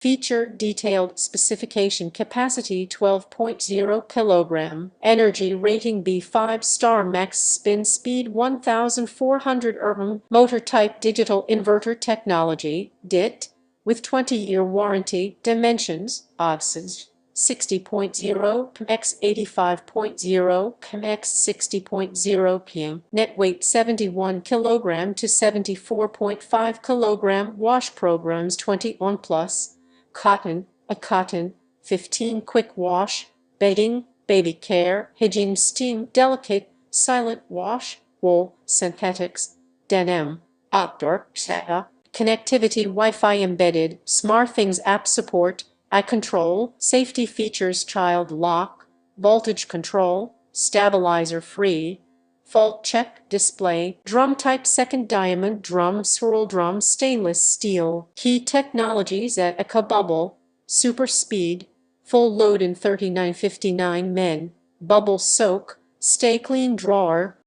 Feature detailed specification capacity 12.0 kilogram, energy rating B 5-star, max spin speed 1400 Rpm, motor type digital inverter technology, DIT, with 20-year warranty, dimensions, OXs, 60.0 x 85.0 x 60.0 pm, net weight 71 kilogram to 74.5 kilogram, wash programs 21 plus, cotton, a cotton, 15 quick wash, bedding, baby care, hygiene, steam, delicate, silent wash, wool, synthetics, denim, outdoor, etc. Connectivity, Wi-Fi embedded, SmartThings app support, eye control, safety features, child lock, voltage control, stabilizer free, fault check, display, drum type, second diamond drum, swirl drum, stainless steel, key technologies at Eco Bubble, super speed, full load in 39.59 men, bubble soak, stay clean drawer,